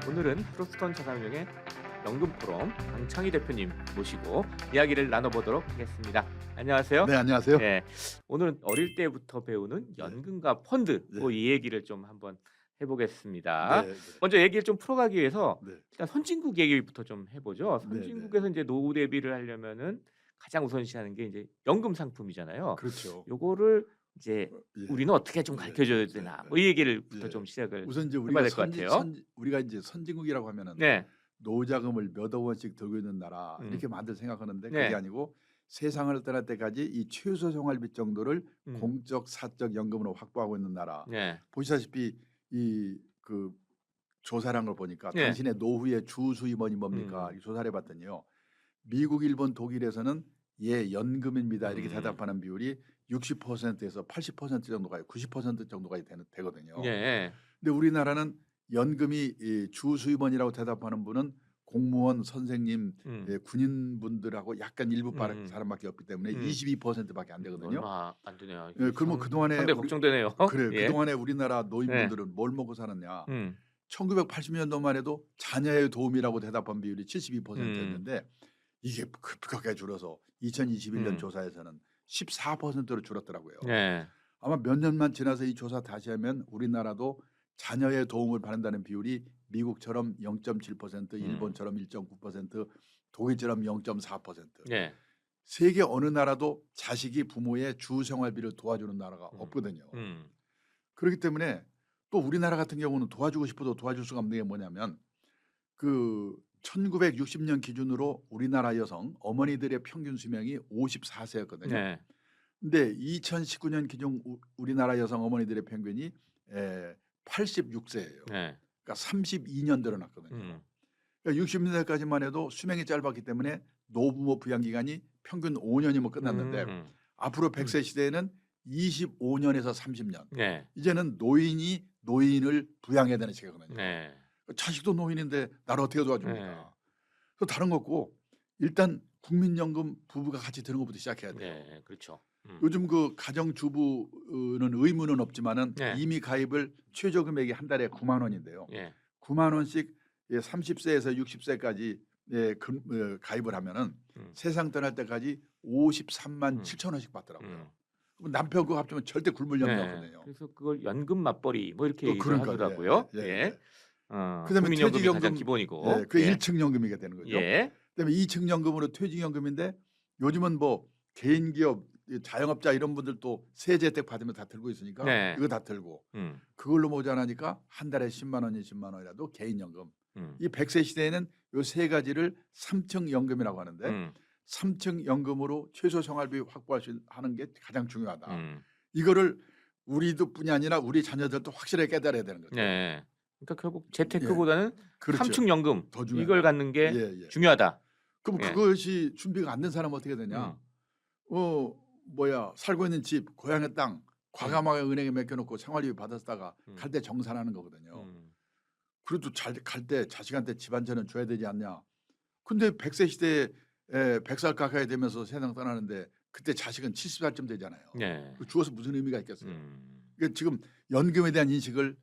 오늘은 프로스턴 자산운용의 연금 포럼 강창희 대표님 모시고 이야기를 나눠보도록 하겠습니다. 안녕하세요. 네, 안녕하세요. 예, 오늘은 어릴 때부터 배우는 네. 연금과 펀드 네. 이 얘기를 좀 한번 해보겠습니다. 네, 네. 먼저 얘기를 좀 풀어가기 위해서 네. 일단 선진국 얘기부터 좀 해보죠. 네, 네. 선진국에서 이제 노후 대비를 하려면은 가장 우선시하는 게 이제 연금 상품이잖아요. 그렇죠. 요거를 이제 예. 우리는 어떻게 좀 네. 가르쳐줘야 네, 되나 네. 뭐 이 얘기를부터 예. 좀 시작을 우선 이제 해봐야 될 것 같아요. 우리가 이제 선진국이라고 하면은 네. 노후자금을 몇억 원씩 들고 있는 나라 이렇게 많들 생각하는데 네. 그게 아니고 세상을 떠날 때까지 이 최소 생활비 정도를 음. 공적 사적 연금으로 확보하고 있는 나라. 네. 보시다시피 이 그 조사를 한 걸 보니까 네. 당신의 노후의 주 수입원이 뭡니까? 이렇게 조사를 해봤더니요. 미국, 일본, 독일에서는 예 연금입니다 이렇게 대답하는 비율이 60%에서 80% 정도가 90% 정도가 되거든요. 예. 근데 우리나라는 연금이 이 주 수입원이라고 대답하는 분은 공무원, 선생님, 예, 군인분들하고 약간 일부 사람밖에 없기 때문에 22%밖에 안 되거든요. 얼마 안 되네요. 예, 그러면 그동안에 상당히 걱정되네요. 그래요. 예. 그동안에 우리나라 노인분들은 뭘 먹고 살았냐? 음. 1980년도만 해도 자녀의 도움이라고 대답한 비율이 72%였는데 이게 급격하게 줄어서 2021년 조사에서는 14%로 줄었더라고요. 네. 아마 몇 년만 지나서 이 조사 다시 하면 우리나라도 자녀의 도움을 받는다는 비율이 미국처럼 0.7%, 일본처럼 1.9%, 독일처럼 0.4%. 네. 세계 어느 나라도 자식이 부모의 주 생활비를 도와주는 나라가 없거든요. 그렇기 때문에 또 우리나라 같은 경우는 도와주고 싶어도 도와줄 수가 없는 게 뭐냐면 그 1960년 기준으로 우리나라 여성 어머니들의 평균 수명이 54세였거든요. 네. 근데 2019년 기준 우리나라 여성 어머니들의 평균이 86세예요. 네. 그러니까 32년 늘어났거든요. 그러니까 60년대까지만 해도 수명이 짧았기 때문에 노부모 부양 기간이 평균 5년이면 끝났는데 앞으로 100세 시대에는 25년에서 30년. 네. 이제는 노인이 노인을 부양해야 되는 시기거든요. 네. 자식도 노인인데 나를 어떻게 도와줍니까? 네. 그 다른 거 없고 일단 국민연금 부부가 같이 드는 것부터 시작해야 돼요. 네. 그렇죠. 요즘 그 가정주부는 의무는 없지만은 네. 이미 가입을 최저 금액이 한 달에 9만 원인데요. 예. 9만 원씩 30세에서 60세까지 가입을 하면은 세상 떠날 때까지 53만 7천 원씩 받더라고요. 그럼 남편 그거 합치면 절대 굶을 염려 없거든요. 그래서 그걸 연금 맞벌이 뭐 이렇게 얘기를 그러니까요. 하더라고요. 예, 예, 예. 예. 그다음에 그다음에 국민연금이 가장 퇴직연금, 기본이고. 예, 그 1층 연금이가 되는 거죠. 예. 그다음에 2층 연금으로 퇴직연금인데 요즘은 뭐 개인 기업, 자영업자 이런 분들도 세제 혜택 받으면 다 들고 있으니까 네. 이거 다 들고 그걸로 모자라니까 한 달에 10만 원, 20만 원이라도 개인연금. 이 100세 시대에는 요 세 가지를 3층 연금이라고 하는데 3층 연금으로 최소 생활비 확보할 수 하는 게 가장 중요하다. 이거를 우리도뿐이 아니라 우리 자녀들도 확실하게 깨달아야 되는 거죠. 네. 그러니까 결국 재테크보다는 그렇죠. 3층 연금 더 중요하다. 이걸 갖는 게 예, 예. 중요하다. 그럼 예. 그것이 준비가 안 된 사람은 어떻게 되냐? 살고 있는 집, 고향의 땅 과감하게 은행에 맡겨놓고 생활비 받았다가 갈 때 정산하는 거거든요. 그래도 갈 때 자식한테 집안전은 줘야 되지 않냐? 근데 100세 시대에 100살 가까이 되면서 세상 떠나는데 그때 자식은 70살쯤 되잖아요. 네. 주어서 무슨 의미가 있겠어요? 그러니까 지금 연금에 대한 인식을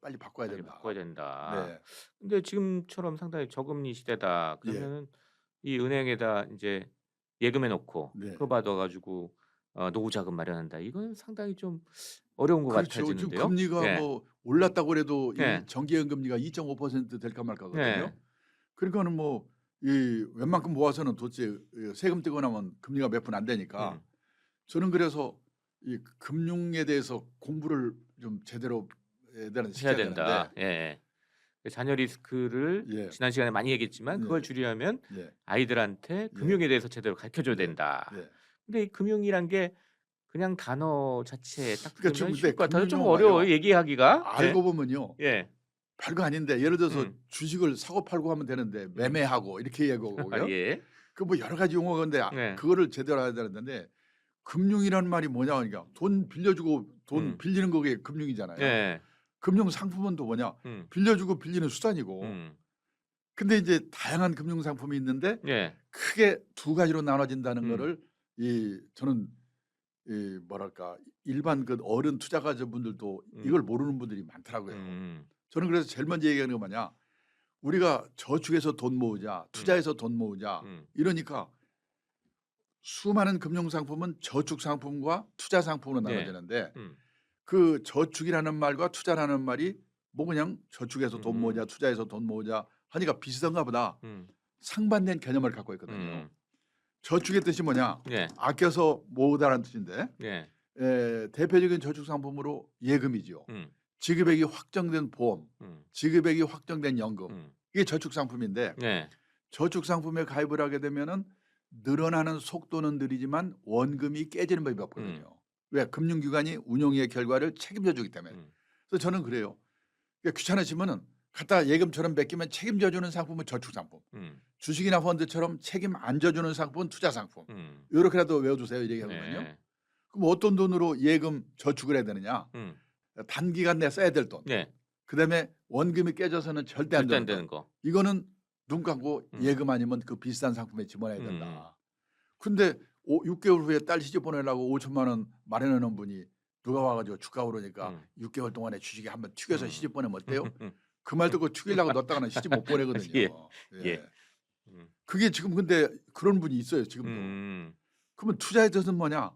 빨리 바꿔야 빨리 된다. 바꿔야 된다. 네. 근데 지금처럼 상당히 저금리 시대다. 그러면은 이 은행에다 이제 예금해 놓고 그거 받아가지고 노후 자금 마련한다. 이건 상당히 좀 어려운 것 그렇죠. 지금 같아지는데요. 금리가 뭐 올랐다고 해도 네. 이 정기예금 금리가 2.5% 될까 말까거든요. 네. 그러니까는 뭐 이 웬만큼 모아서는 도대체 세금 떼고 나면 금리가 몇 푼 안 되니까 저는 그래서 이 금융에 대해서 공부를 좀 제대로 애들한테 해야 시켜야 된다. 되는데 예. 자녀 리스크를 예. 지난 시간에 많이 얘기했지만 그걸 줄이려면 아이들한테 금융에 대해서 제대로 가르쳐줘야 된다. 예. 근데 이 금융이란 게 그냥 단어 자체에 딱 그러니까 들으면 좀 쉬울 것 같아서 좀 금융 어려워요 얘기하기가. 알고 보면요. 예. 별거 아닌데 예를 들어서 주식을 사고 팔고 하면 되는데 매매하고 이렇게 얘기하고요. 예. 그 뭐 여러 가지 용어가 있는데 네. 그거를 제대로 해야 되는데 금융이라는 말이 뭐냐 그러니까 돈 빌려주고 돈 빌리는 거게 금융이잖아요. 예. 금융 상품은 또 뭐냐 빌려주고 빌리는 수단이고 근데 이제 다양한 금융 상품이 있는데 예. 크게 두 가지로 나눠진다는 거를 저는 뭐랄까 일반 그 어른 투자가분들도 이걸 모르는 분들이 많더라고요. 저는 그래서 제일 먼저 얘기하는 거 뭐냐 우리가 저축해서 돈 모으자, 투자해서 돈 모으자 이러니까 수많은 금융 상품은 저축 상품과 투자 상품으로 네. 나눠지는데 그 저축이라는 말과 투자라는 말이 뭐 그냥 저축해서 돈 모으자, 투자해서 돈 모으자 하니까 비슷한가 보다. 상반된 개념을 갖고 있거든요. 저축의 뜻이 뭐냐? 네. 아껴서 모으다라는 뜻인데 네. 대표적인 저축 상품으로 예금이죠. 지급액이 확정된 보험, 지급액이 확정된 연금 이게 저축 상품인데 네. 저축 상품에 가입을 하게 되면은 늘어나는 속도는 느리지만 원금이 깨지는 법이 없거든요. 왜? 금융기관이 운용의 결과를 책임져 주기 때문에. 그래서 저는 그래요. 그러니까 귀찮으시면은 갖다 예금처럼 맡기면 책임져 주는 상품은 저축 상품. 주식이나 펀드처럼 책임 안 져주는 상품은 투자 상품. 이렇게라도 외워두세요. 이렇게 하거든요. 네. 그럼 어떤 돈으로 예금 저축을 해야 되느냐? 단기간 내에 써야 될 돈. 네. 그다음에 원금이 깨져서는 절대 안 되는 거. 이거는 눈 감고 예금 아니면 그 비싼 상품에 집어넣어야 된다. 근데 6개월 후에 딸 시집 보내려고 5천만 원 마련해 놓은 분이 누가 와가지고 주가 오르니까 6개월 동안에 주식에 한번 튀겨서 시집 보내면 어때요? 그 말 듣고 튀기려고 넣었다가는 시집 못 보내거든요. 예. 예. 그게 지금 근데 그런 분이 있어요. 지금도. 그러면 투자의 뜻은 뭐냐?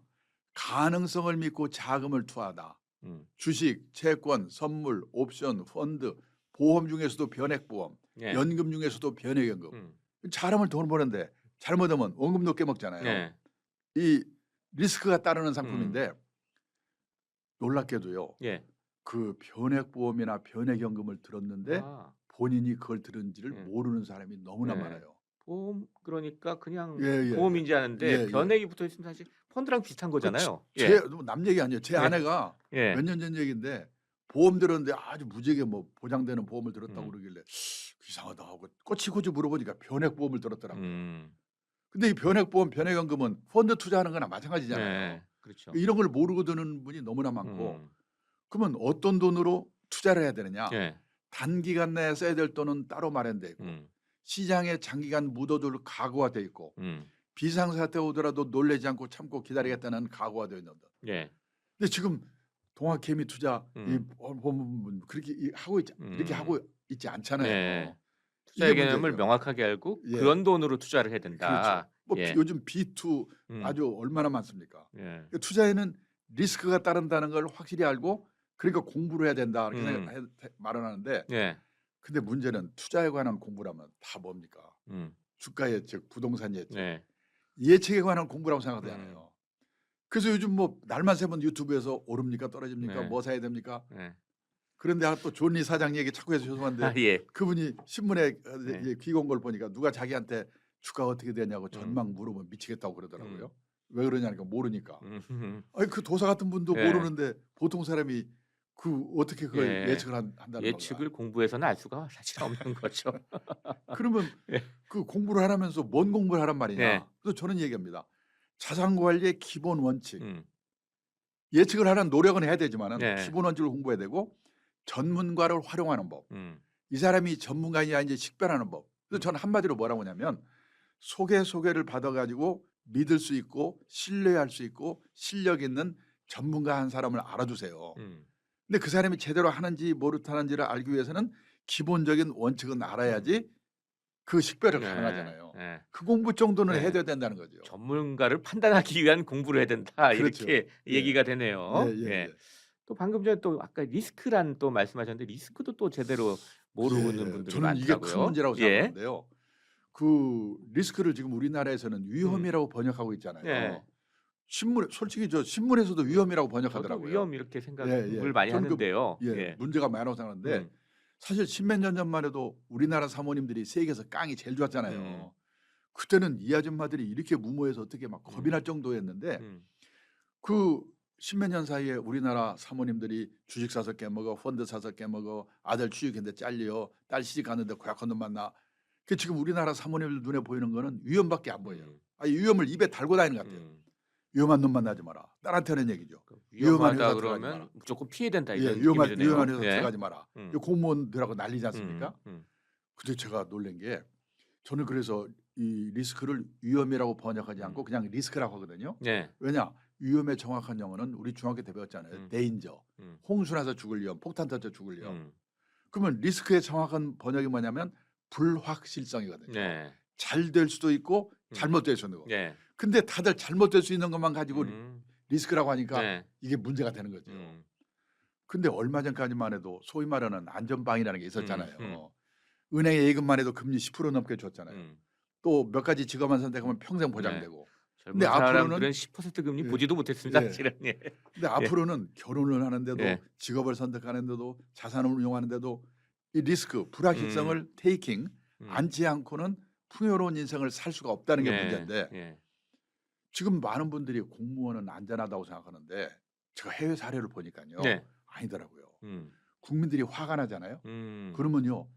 가능성을 믿고 자금을 투하하다. 주식, 채권, 선물, 옵션, 펀드, 보험 중에서도 변액보험, 네. 연금 중에서도 변액연금. 잘하면 돈 버는데 잘못하면 원금도 깨먹잖아요. 네. 이 리스크가 따르는 상품인데 놀랍게도요. 예. 그 변액보험이나 변액연금을 들었는데 본인이 그걸 들은지를 모르는 사람이 너무나 많아요. 보험 그러니까 그냥 예. 보험인지 아는데 예. 변액이 붙어 있으면 사실 펀드랑 비슷한 거잖아요. 남 얘기 아니에요. 제 아내가 예. 몇 년 전 얘기인데 보험 들었는데 아주 무지하게 뭐 보장되는 보험을 들었다고 그러길래 이상하다 하고 꼬치꼬치 물어보니까 변액보험을 들었더라고요. 근데 이 변액보험, 변액연금은 펀드 투자하는 거나 마찬가지잖아요. 네. 그렇죠. 이런 걸 모르고 드는 분이 너무나 많고 그러면 어떤 돈으로 투자를 해야 되느냐? 예. 단기간 내에 써야 될 돈은 따로 마련돼 있고 시장에 장기간 묻어둘 각오가 돼 있고 비상사태 오더라도 놀라지 않고 참고 기다리겠다는 각오가 되어 있는 돈. 예. 근데 지금 동학개미 투자 보면 그렇게 하고 있지 이렇게 하고 있지 않잖아요. 네. 투자의 개념을 명확하게 알고 그런 돈으로 투자를 해야 된다. 그렇죠. 뭐 요즘 B2 아주 얼마나 많습니까? 그러니까 투자에는 리스크가 따른다는 걸 확실히 알고 그러니까 공부를 해야 된다 이렇게 말을 하는데 근데 문제는 투자에 관한 공부라면 다 뭡니까? 주가 예측, 부동산 예측, 예측에 관한 공부라고 생각하잖아요. 그래서 요즘 뭐 날만 새면 유튜브에서 오릅니까 떨어집니까 뭐 사야 됩니까? 그런데 또 존리 사장 얘기 자꾸 해서 죄송한데 그분이 신문에 귀가 온 걸 보니까 누가 자기한테 주가 어떻게 되냐고 전망 물어보면 미치겠다고 그러더라고요. 왜 그러냐니까 모르니까. 아니 그 도사 같은 분도 모르는데 보통 사람이 그 어떻게 그걸 예측을 한다는 건가? 예측을 공부해서는 알 수가 사실 없는 거죠. 그러면 그 공부를 하라면서 뭔 공부를 하란 말이냐? 그래서 저는 얘기합니다. 자산 관리의 기본 원칙. 예측을 하려는 노력은 해야 되지만은 기본 원칙을 공부해야 되고 전문가를 활용하는 법. 이 사람이 전문가냐 이제 식별하는 법. 그래서 저는 한마디로 뭐라고 하냐면 소개를 받아가지고 믿을 수 있고 신뢰할 수 있고 실력 있는 전문가 한 사람을 알아주세요. 근데 그 사람이 제대로 하는지 못하는지를 알기 위해서는 기본적인 원칙은 알아야지 그 식별을 가능하잖아요. 그 공부 정도는 해야 된다는 거죠. 전문가를 판단하기 위한 공부를 해야 된다. 그렇죠. 이렇게 얘기가 되네요. 또 방금 전에 또 아까 리스크란 또 말씀하셨는데 리스크도 또 제대로 모르는 분들이 저는 많더라고요. 이게 큰 문제라고 생각하는데요. 그 리스크를 지금 우리나라에서는 위험이라고 번역하고 있잖아요. 신문 솔직히 저 신문에서도 위험이라고 번역하더라고요. 저도 위험 이렇게 생각을 많이 하는데요. 문제가 많다고 생각하는데 사실 십몇 년 전만 해도 우리나라 사모님들이 세계에서 깡이 제일 좋았잖아요. 그때는 이 아줌마들이 이렇게 무모해서 어떻게 막 겁이 날 정도였는데 그 십몇 년 사이에 우리나라 사모님들이 주식 사서 깨먹어, 펀드 사서 깨먹어, 아들 취직했는데 잘려, 딸 시집 갔는데 고약한 놈 만나. 그 지금 우리나라 사모님들 눈에 보이는 거는 위험밖에 안 보여요. 위험을 입에 달고 다니는 것 같아요. 위험한 놈 만나지 마라. 딸한테는 얘기죠. 위험한 위험하다 회사 그러면 들어가지 마라. 무조건 피해야 된다 이런 위험한 느낌이 드네요. 회사 들어가지 마라. 공무원들하고 난리지 않습니까? 음. 근데 제가 놀란 게 저는 그래서 이 리스크를 위험이라고 번역하지 않고 그냥 리스크라고 하거든요. 왜냐? 위험의 정확한 영어는 우리 중학교 때 배웠잖아요. 데인저. 홍수 나서 죽을 위험, 폭탄 터져 죽을 위험. 그러면 리스크의 정확한 번역이 뭐냐면 불확실성이거든요. 네. 잘 될 수도 있고 음. 잘못될 수도 있고. 네. 근데 다들 잘못될 수 있는 것만 가지고 음. 리스크라고 하니까 네. 이게 문제가 되는 거죠. 음. 근데 얼마 전까지만 해도 소위 말하는 안전방이라는 게 있었잖아요. 음. 은행에 예금만 해도 금리 10% 넘게 줬잖아요. 또 몇 가지 직업만 선택하면 평생 네. 보장되고. 젊은 근데 앞으로는 사람들은 10% 금리 예. 보지도 못했습니다. 예. 사실은. 예. 근데 앞으로는 결혼을 하는데도 예. 직업을 선택하는데도 자산을 운용하는데도 이 리스크, 불확실성을 테이킹 않지 않고는 풍요로운 인생을 살 수가 없다는 게 네. 문제인데 예. 지금 많은 분들이 공무원은 안전하다고 생각하는데 제가 해외 사례를 보니까요. 네. 아니더라고요. 음. 국민들이 화가 나잖아요. 그러면요.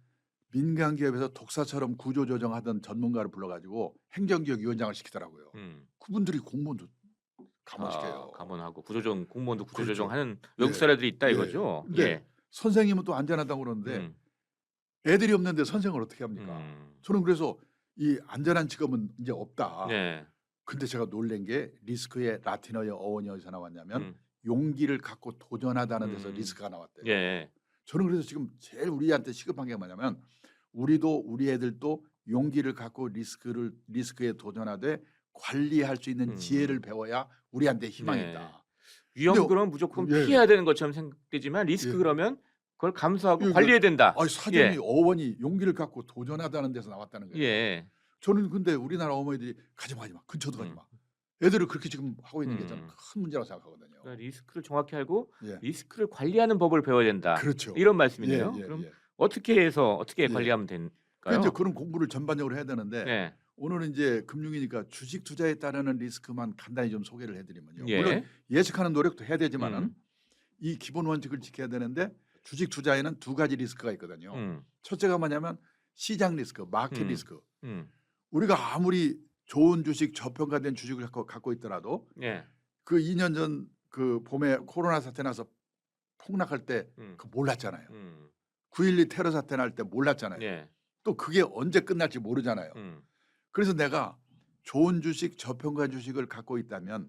민간 기업에서 독사처럼 구조조정하던 전문가를 불러가지고 행정기획위원장을 시키더라고요. 그분들이 공무원도 감원시켜요. 감원하고 구조조정 공무원도 그렇죠. 구조조정하는 외국 사례들이 있다 예. 이거죠. 근데 예. 선생님은 또 안전하다고 그러는데 애들이 없는데 선생을 어떻게 합니까? 저는 그래서 이 안전한 직업은 이제 없다. 네. 근데 제가 놀란 게 리스크의 라틴어의 어원이 어디서 나왔냐면 용기를 갖고 도전하다는 데서 리스크가 나왔대요. 예. 저는 그래서 지금 제일 우리한테 시급한 게 뭐냐면 우리도 우리 애들도 용기를 갖고 리스크에 도전하되 관리할 수 있는 지혜를 배워야 우리한테 희망이 네. 있다. 위험 근데 그러면 무조건 예. 피해야 되는 것처럼 생각되지만 리스크 예. 그러면 그걸 감수하고 예, 관리해야 된다. 아니, 사전이 예. 어원이 용기를 갖고 도전하다는 데서 나왔다는 거예요. 예. 저는 근데 우리나라 어머니들이 가지 마, 근처도 가지 마. 애들을 그렇게 지금 하고 있는 게 저는 큰 문제라고 생각하거든요. 그러니까 리스크를 정확히 알고 예. 리스크를 관리하는 법을 배워야 된다. 그렇죠. 이런 말씀이네요. 예, 예, 그럼 예. 어떻게 해서 어떻게 예. 관리하면 될까요? 이제 그런 공부를 전반적으로 해야 되는데 네. 오늘은 이제 금융이니까 주식 투자에 따르는 리스크만 간단히 좀 소개를 해드리면요. 예. 물론 예측하는 노력도 해야 되지만은 이 기본 원칙을 지켜야 되는데 주식 투자에는 두 가지 리스크가 있거든요. 첫째가 뭐냐면 시장 리스크, 마켓 리스크. 우리가 아무리 좋은 주식, 저평가된 주식을 갖고 있더라도 예. 그 2년 전 그 봄에 코로나 사태 나서 폭락할 때 그 몰랐잖아요. 9.12 테러 사태 날 때 몰랐잖아요. 예. 또 그게 언제 끝날지 모르잖아요. 그래서 내가 좋은 주식, 저평가 주식을 갖고 있다면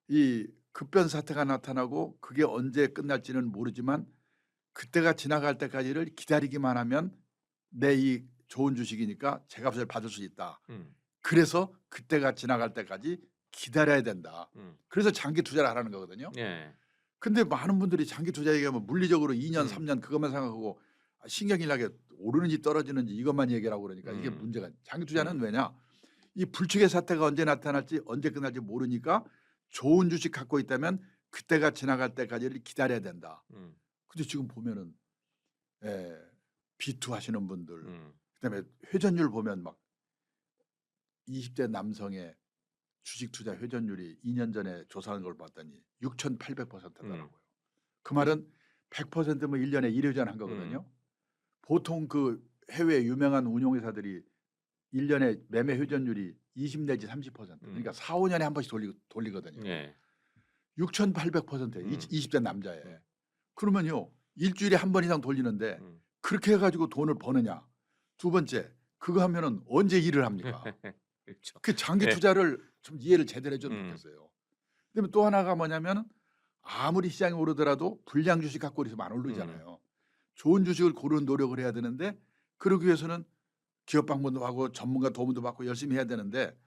이 급변 사태가 나타나고 그게 언제 끝날지는 모르지만 그때가 지나갈 때까지를 기다리기만 하면 내 이 좋은 주식이니까 제값을 받을 수 있다. 그래서 그때가 지나갈 때까지 기다려야 된다. 그래서 장기 투자를 하라는 거거든요. 예. 근데 많은 분들이 장기 투자 얘기하면 물리적으로 2년, 3년 그것만 생각하고 신경이 나게 오르는지 떨어지는지 이것만 얘기하고 그러니까 이게 문제가. 장기 투자는 왜냐? 이 불축의 사태가 언제 나타날지 언제 끝날지 모르니까 좋은 주식 갖고 있다면 그때가 지나갈 때까지를 기다려야 된다. 근데 지금 보면은 B2 하시는 분들 그다음에 회전율 보면 막 20대 남성의 주식 투자 회전율이 2년 전에 조사한 걸 봤더니 6,800%더라고요. 그 말은 100%면 1년에 1회전 한 거거든요. 보통 그 해외 유명한 운용회사들이 1년에 매매 회전율이 20 내지 30%. 그러니까 4, 5년에 한 번씩 돌리거든요. 예. 6,800%예요. 20대 남자에. 그러면요. 일주일에 한 번 이상 돌리는데 그렇게 해가지고 돈을 버느냐. 두 번째, 그거 하면은 언제 일을 합니까? 그렇죠. 그 장기 투자를 좀 이해를 제대로 해줬으면 좋겠어요. 그다음에 또 하나가 뭐냐면 아무리 시장이 오르더라도 불량 주식 갖고 있으면 안 오르잖아요. 좋은 주식을 고르는 노력을 해야 되는데 그러기 위해서는 기업 방문도 하고 전문가 도움도 받고 열심히 해야 되는데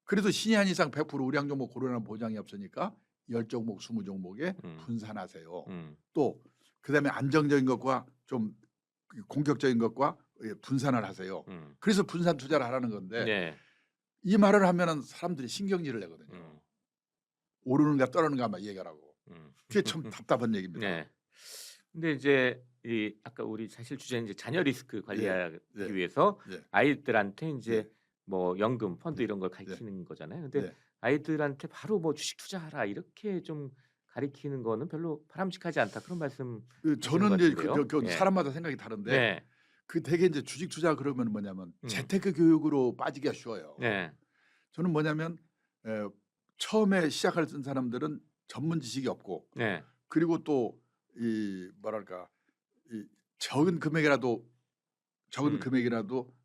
그래도 신의 한 이상 100% 우량 종목 고르는 보장이 없으니까 10종목, 20종목에 분산하세요. 또 그다음에 안정적인 것과 좀 공격적인 것과 분산을 하세요. 그래서 분산 투자를 하라는 건데 네. 이 말을 하면은 사람들이 신경질을 내거든요. 오르는가 떨어지는가 막 얘기하라고. 그게 참 답답한 얘기입니다. 네. 근데 이제 이 아까 우리 사실 주제는 이제 자녀 리스크 관리하기 위해서 아이들한테 이제 뭐 연금, 펀드 이런 걸 가르치는 거잖아요. 근데 아이들한테 바로 뭐 주식 투자하라 이렇게 좀 가르치는 거는 별로 바람직하지 않다 그런 말씀. 저는 이제 같은데요. 사람마다 생각이 다른데 네. 그 되게 이제 주식 투자 그러면 뭐냐면 재테크 교육으로 빠지기가 쉬워요. 네. 저는 뭐냐면 처음에 시작할 쓴 사람들은 전문 지식이 없고 네. 그리고 또 이 뭐랄까 이 적은 금액이라도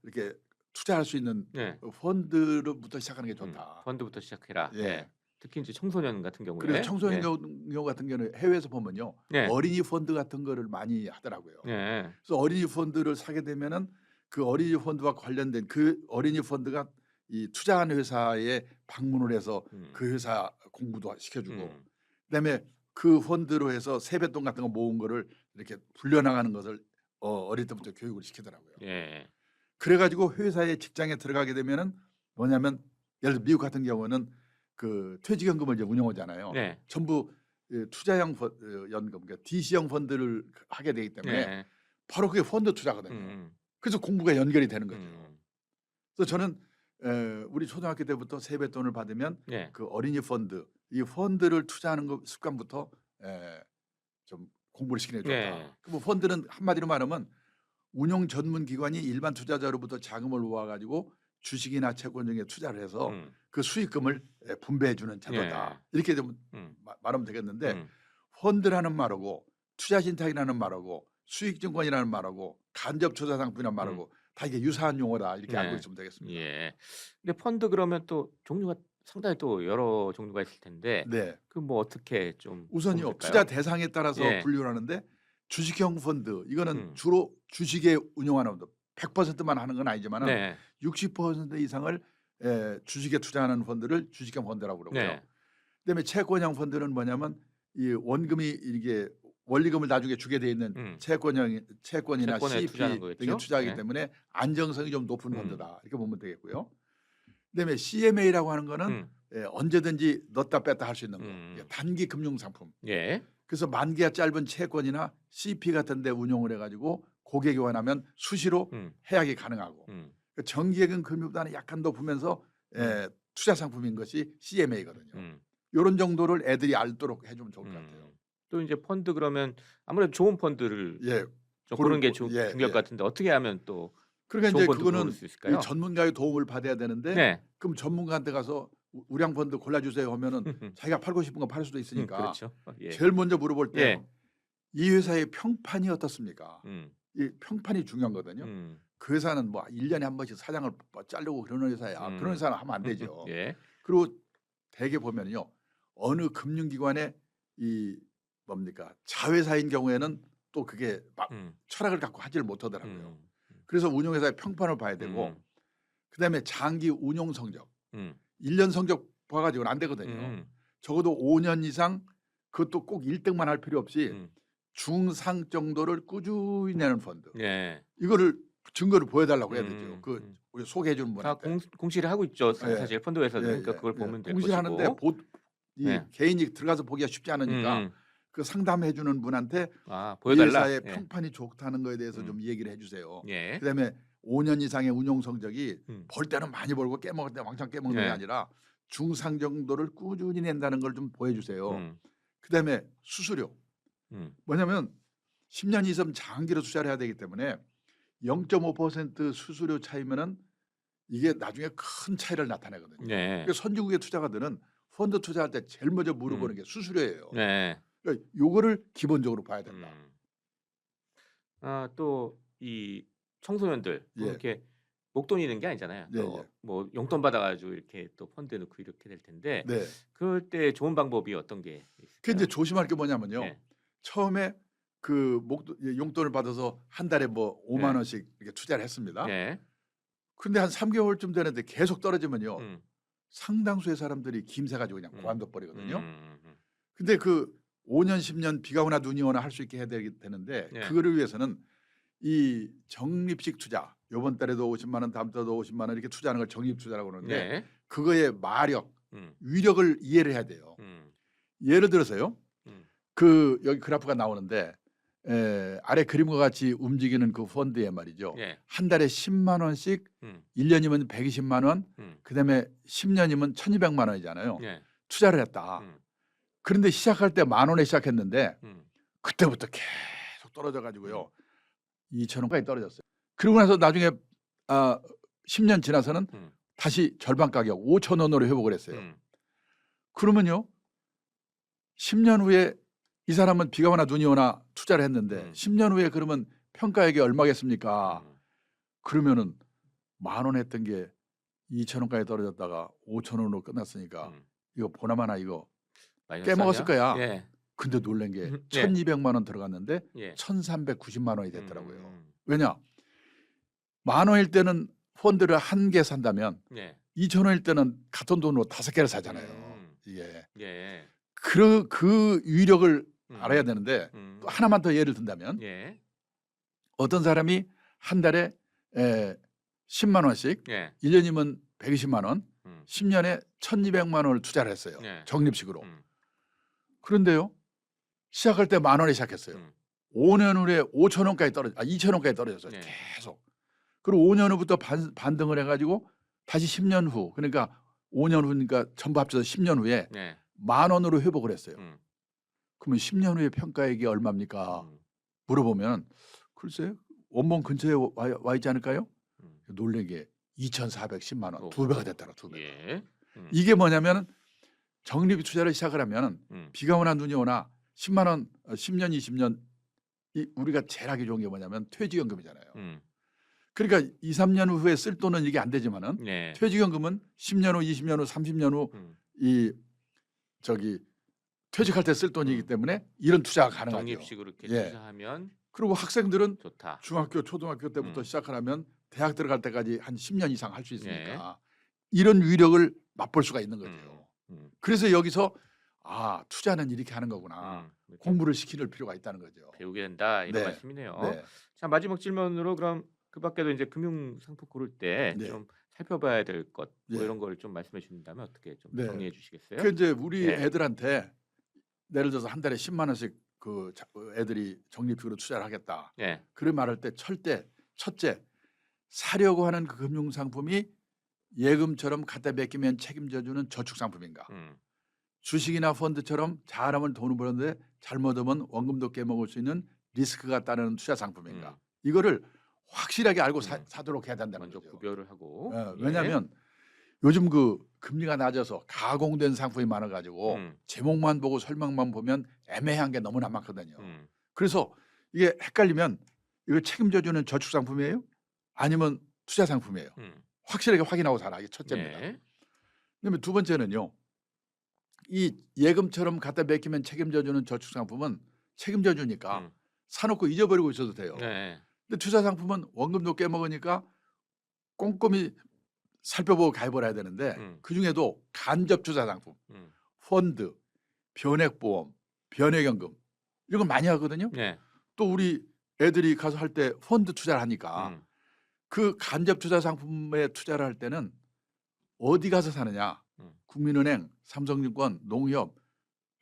이렇게 투자할 수 있는 펀드로부터 시작하는 게 좋다. 펀드부터 시작해라. 예. 네. 특히 이제 청소년 같은 경우에. 그래서 청소년 경우 같은 경우는 해외에서 보면요 어린이 펀드 같은 거를 많이 하더라고요. 네. 그래서 어린이 펀드를 사게 되면은 그 어린이 펀드와 관련된 그 어린이 펀드가 이 투자한 회사에 방문을 해서 그 회사 공부도 시켜주고 그다음에 그 펀드로 해서 세뱃돈 같은 거 모은 거를 이렇게 불려나가는 것을 어릴 때부터 교육을 시키더라고요. 예. 그래가지고 회사에 직장에 들어가게 되면은 뭐냐면 예를 들어 미국 같은 경우는 그 퇴직연금을 이제 운영하잖아요. 네. 전부 투자형 연금, 그러니까 DC형 펀드를 하게 되기 때문에 네. 바로 그게 펀드 투자거든요. 그래서 공부가 연결이 되는 거죠. 그래서 저는 우리 초등학교 때부터 세뱃돈을 받으면 네. 그 어린이 펀드, 이 펀드를 투자하는 거 습관부터 좀 공부를 시키는 게 좋다. 네. 그 뭐 펀드는 한마디로 말하면 운용 전문 기관이 일반 투자자로부터 자금을 모아가지고 주식이나 채권 등에 투자를 해서 그 수익금을 분배해 주는 제도다. 네. 이렇게 좀 말하면 되겠는데 펀드라는 말하고 투자신탁이라는 말하고 수익증권이라는 말하고 간접투자상품이라는 말하고 다 이게 유사한 용어다 이렇게 알고 있으면 되겠습니다. 예. 근데 펀드 그러면 또 종류가 상당히 또 여러 종류가 있을 텐데 네. 그 뭐 어떻게 좀 우선요 보면 될까요? 투자 대상에 따라서 예. 분류를 하는데 주식형 펀드 이거는 주로 주식에 운용하는 펀드 100%만 하는 건 아니지만 네. 60% 이상을 주식에 투자하는 펀드를 주식형 펀드라고 그러고요. 네. 그다음에 채권형 펀드는 뭐냐면 이 원금이 이게 원리금을 나중에 주게 돼 있는 채권이나 채권에 CP 투자하는 등에 거겠죠? 투자하기 네. 때문에 안정성이 좀 높은 펀드다 이렇게 보면 되겠고요. 그다음에 CMA라고 하는 거는 언제든지 넣었다 뺐다 할 수 있는 거. 이게 단기 금융 상품. 예. 그래서 만기가 짧은 채권이나 CP 같은 데 운용을 해가지고 고객 교환하면 수시로 해약이 가능하고 정기예금 금융보다는 약간 높으면서 투자 상품인 것이 CMA거든요. 이런 정도를 애들이 알도록 해주면 좋을 것 같아요. 또 이제 펀드 그러면 아무래도 좋은 펀드를 예, 좀 고르는 게 고르고, 중요할 것 같은데 어떻게 하면 또 그러니까 좋은 이제 펀드 그거는 고를 수 있을까요? 이 전문가의 도움을 받아야 되는데 네. 그럼 전문가한테 가서 우량 펀드 골라주세요 하면은 자기가 팔고 싶은 거 팔 수도 있으니까 그렇죠. 예. 제일 먼저 물어볼 때 예. 이 회사의 평판이 어떻습니까? 음. 이 평판이 중요한 거거든요. 그 회사는 뭐 1년에 한 번씩 사장을 자르고 그러는 회사야. 그런 회사는 하면 안 되죠. 예. 그리고 대개 보면요. 어느 금융기관의 이 뭡니까? 자회사인 경우에는 또 그게 막 철학을 갖고 하지를 못하더라고요. 그래서 운용회사의 평판을 봐야 되고 그다음에 장기 운용 성적 1년 성적 봐가지고는 안 되거든요. 적어도 5년 이상 그것도 꼭 1등만 할 필요 없이 중상 정도를 꾸준히 내는 펀드. 예. 이거를 증거를 보여달라고 해야 되죠. 그 우리 소개해 주는 다 분한테. 공시를 하고 있죠. 사실 펀드 회사들 그러니까 그걸 예. 보면 될 공시를 것이고. 하는데 이 개인이 들어가서 보기가 쉽지 않으니까 그 상담해 주는 분한테 이 보여달라. 회사의 평판이 좋다는 거에 대해서 좀 얘기를 해주세요. 예. 그다음에 5년 이상의 운용 성적이 벌 때는 많이 벌고 깨먹을 때 왕창 깨먹는 게 아니라 중상 정도를 꾸준히 낸다는 걸 좀 보여주세요. 그다음에 수수료. 뭐냐면 10년 이상 장기로 투자를 해야 되기 때문에 0.5% 수수료 차이면은 이게 나중에 큰 차이를 나타내거든요. 그러니까 선진국의 투자가들은 펀드 투자할 때 제일 먼저 물어보는 게 수수료예요. 그러니까 요거를 기본적으로 봐야 된다. 또 이 청소년들 이렇게 목돈 있는 게 아니잖아요. 뭐 용돈 받아가지고 이렇게 또 펀드에 넣고 이렇게 될 텐데 그럴 때 좋은 방법이 어떤 게 있을까요? 그 이제 조심할 게 뭐냐면요. 처음에 그 용돈을 받아서 한 달에 뭐 5만 원씩 이렇게 투자를 했습니다. 그런데 한 3개월쯤 되는데 계속 떨어지면요. 상당수의 사람들이 김새가지고 그냥 그만둬 버리거든요. 근데 그 5년 10년 비가 오나 눈이 오나 할 수 있게 해야 되는데 그거를 위해서는 이 적립식 투자 이번 달에도 50만 원 다음 달에도 50만 원 이렇게 투자하는 걸 적립 투자라고 그러는데 그거의 마력 위력을 이해를 해야 돼요. 예를 들어서요. 그 여기 그래프가 나오는데 아래 그림과 같이 움직이는 그 펀드에 말이죠. 한 달에 10만 원씩 1년이면 120만 원 그다음에 10년이면 1200만 원이잖아요. 투자를 했다. 그런데 시작할 때 10,000원에 시작했는데 그때부터 계속 떨어져 가지고요. 2,000원까지 떨어졌어요. 그러고 나서 나중에 10년 지나서는 다시 절반 가격 5,000원으로 회복을 했어요. 그러면요. 10년 후에 이 사람은 비가 오나 눈이 오나 투자를 했는데 10년 후에 그러면 평가액이 얼마겠습니까? 그러면은 10,000원 했던 게 2,000원까지 떨어졌다가 5,000원으로 끝났으니까 이거 보나마나 이거 깨먹었을 거야. 근데 놀란 게 1,200만 원 들어갔는데 1,390만 원이 됐더라고요. 왜냐? 10,000원일 때는 펀드를 한 개 산다면 네. 2,000원일 때는 같은 돈으로 5개를 사잖아요. 이게 예. 그 위력을 알아야 되는데 또 하나만 더 예를 든다면 예. 어떤 사람이 한 달에 10만 원씩 예. 1년이면 120만 원, 10년에 1,200만 원을 투자를 했어요. 예. 적립식으로. 그런데요. 시작할 때 10,000원에 시작했어요. 5년 후에 5,000원까지 2,000원까지 떨어졌어요. 네. 계속. 그리고 5년 후부터 반등을 해가지고 다시 10년 후, 그러니까 5년 후니까 전부 합쳐서 10년 후에 네. 10,000원으로 회복을 했어요. 그러면 10년 후에 평가액이 얼마입니까? 물어보면 글쎄 원본 근처에 와 있지 않을까요? 놀란 게 2,410만 원, 2배가 됐더라. 2배. 예. 이게 뭐냐면 적립 투자를 시작을 하면 비가 오나 눈이 오나 10만 원, 10년, 20년 우리가 제일 하기 좋은 게 뭐냐면 퇴직연금이잖아요. 그러니까 2, 3년 후에 쓸 돈은 이게 안 되지만은 네. 퇴직연금은 10년 후, 20년 후, 30년 후 이 퇴직할 때 쓸 돈이기 때문에 이런 투자가 가능하죠. 적립식으로 이렇게 예. 투자하면 그리고 학생들은 좋다. 중학교, 초등학교 때부터 시작을 하면 대학 들어갈 때까지 한 10년 이상 할 수 있으니까 네. 이런 위력을 맛볼 수가 있는 거죠. 그래서 여기서 투자는 이렇게 하는 거구나. 공부를 시킬 필요가 있다는 거죠. 배우게 된다 이런 네. 말씀이네요. 네. 자, 마지막 질문으로 그럼 그 밖에도 이제 금융 상품 고를 때 좀 살펴봐야 될 것 뭐 이런 걸 좀 말씀해 주신다면 어떻게 좀 정리해 주시겠어요? 그 이제 우리 애들한테 예를 들어서 한 달에 10만 원씩 그 애들이 적립식으로 투자를 하겠다. 그런 말할 때 첫째 사려고 하는 그 금융 상품이 예금처럼 갖다 맡기면 책임져주는 저축 상품인가? 주식이나 펀드처럼 잘하면 돈을 버는데 잘못하면 원금도 깨먹을 수 있는 리스크가 따르는 투자 상품인가? 이거를 확실하게 알고 사도록 해야 된다는 먼저 거죠. 구별을 하고. 왜냐하면 요즘 그 금리가 낮아서 가공된 상품이 많아가지고 제목만 보고 설명만 보면 애매한 게 너무나 많거든요. 그래서 이게 헷갈리면 이거 책임져주는 저축 상품이에요? 아니면 투자 상품이에요? 확실하게 확인하고 살아. 이게 첫째입니다. 그다음에 두 번째는요. 이 예금처럼 갖다 맡기면 책임져주는 저축 상품은 책임져주니까 사놓고 잊어버리고 있어도 돼요. 근데 투자 상품은 원금도 깨먹으니까 꼼꼼히 살펴보고 가입을 해야 되는데 그중에도 간접 투자 상품, 펀드, 변액보험, 변액연금 이런 거 많이 하거든요. 또 우리 애들이 가서 할 때 펀드 투자를 하니까 그 간접 투자 상품에 투자를 할 때는 어디 가서 사느냐? 국민은행, 삼성증권, 농협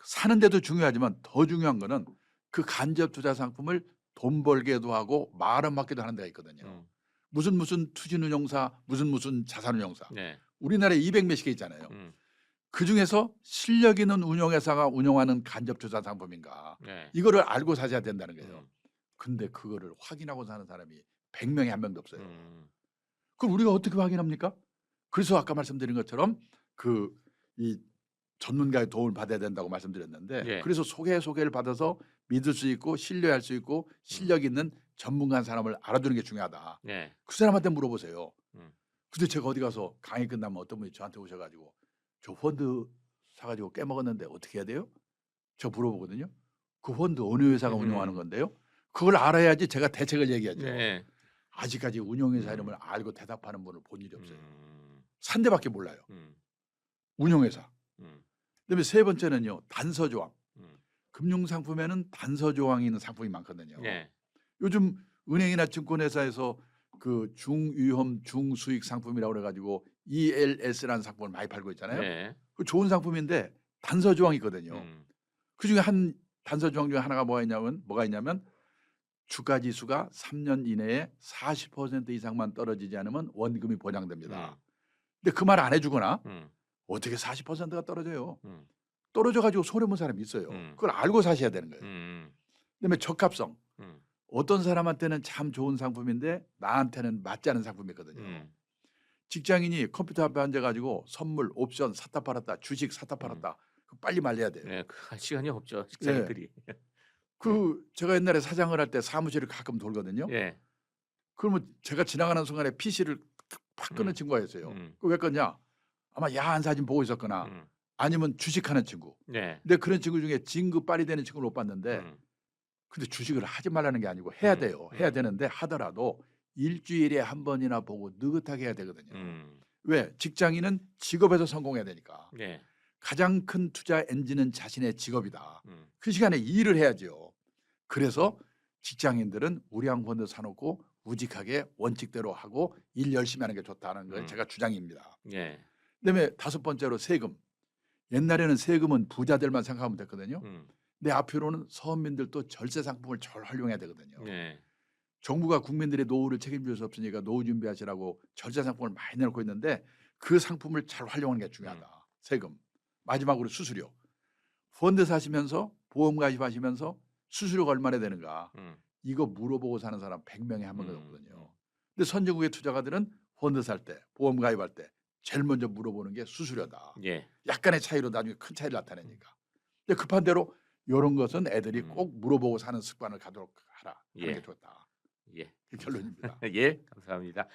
사는 데도 중요하지만 더 중요한 거는 그 간접 투자 상품을 돈 벌게도 하고 마련 받기도 하는 데가 있거든요. 무슨 투자운용사, 무슨 자산운용사. 우리나라에 200몇십 개 있잖아요. 그 중에서 실력 있는 운용회사가 운영하는 간접 투자 상품인가? 이거를 알고 사셔야 된다는 거예요. 근데 그거를 확인하고 사는 사람이 100명에 한 명도 없어요. 그럼 우리가 어떻게 확인합니까? 그래서 아까 말씀드린 것처럼 이 전문가의 도움을 받아야 된다고 말씀드렸는데 그래서 소개를 받아서 믿을 수 있고 신뢰할 수 있고 실력 있는 전문가 사람을 알아두는 게 중요하다. 그 사람한테 물어보세요. 근데 제가 어디 가서 강의 끝나면 어떤 분이 저한테 오셔가지고 저 펀드 사가지고 깨먹었는데 어떻게 해야 돼요? 저 물어보거든요. 그 펀드 어느 회사가 운영하는 건데요? 그걸 알아야지 제가 대책을 얘기하죠. 아직까지 운영회사 이름을 알고 대답하는 분을 본 일이 없어요. 산 데밖에 몰라요. 운영회사. 그다음에 세 번째는요. 단서조항. 금융상품에는 단서조항이 있는 상품이 많거든요. 요즘 은행이나 증권회사에서 그 중위험 중수익 상품이라고 그래가지고 ELS라는 상품을 많이 팔고 있잖아요. 그 좋은 상품인데 단서조항이 있거든요. 그중에 한 단서조항 중에 하나가 뭐가 있냐면 주가지수가 3년 이내에 40% 이상만 떨어지지 않으면 원금이 보장됩니다. 근데 그 말 안 해주거나 어떻게 40%가 떨어져요? 떨어져가지고 손해본 사람이 있어요. 그걸 알고 사셔야 되는 거예요. 그다음에 적합성. 어떤 사람한테는 참 좋은 상품인데 나한테는 맞지 않은 상품이거든요. 직장인이 컴퓨터 앞에 앉아가지고 선물, 옵션 샀다 팔았다, 주식 샀다 팔았다. 빨리 말려야 돼요. 그 시간이 없죠. 직장인들이. 제가 옛날에 사장을 할 때 사무실을 가끔 돌거든요. 그러면 제가 지나가는 순간에 PC를 팍 끄는 친구가 있어요. 왜 껐냐? 아마 야한 사진 보고 있었거나 아니면 주식하는 친구. 근데 그런 친구 중에 진급 빨이 되는 친구를 못 봤는데 근데 주식을 하지 말라는 게 아니고 해야 돼요. 해야 되는데 하더라도 일주일에 한 번이나 보고 느긋하게 해야 되거든요. 왜? 직장인은 직업에서 성공해야 되니까. 네. 가장 큰 투자 엔진은 자신의 직업이다. 그 시간에 일을 해야죠. 그래서 직장인들은 우량 펀드 사놓고 우직하게 원칙대로 하고 일 열심히 하는 게 좋다는 건 제가 주장입니다. 네. 그다음에 5번째로 세금. 옛날에는 세금은 부자들만 생각하면 됐거든요. 근데 앞으로는 서민들도 절세 상품을 잘 활용해야 되거든요. 네. 정부가 국민들의 노후를 책임질 수 없으니까 노후 준비하시라고 절세 상품을 많이 내놓고 있는데 그 상품을 잘 활용하는 게 중요하다. 세금. 마지막으로 수수료. 펀드 사시면서 보험 가입하시면서 수수료가 얼마나 되는가. 이거 물어보고 사는 사람 100명에 한 명도 없거든요. 근데 선진국의 투자가들은 펀드 살 때, 보험 가입할 때 제일 먼저 물어보는 게 수수료다. 예. 약간의 차이로 나중에 큰 차이를 나타내니까. 근데 급한 대로 이런 것은 애들이 꼭 물어보고 사는 습관을 갖도록 하라 하는 예. 게 좋다. 예. 그 결론입니다. 예, 감사합니다.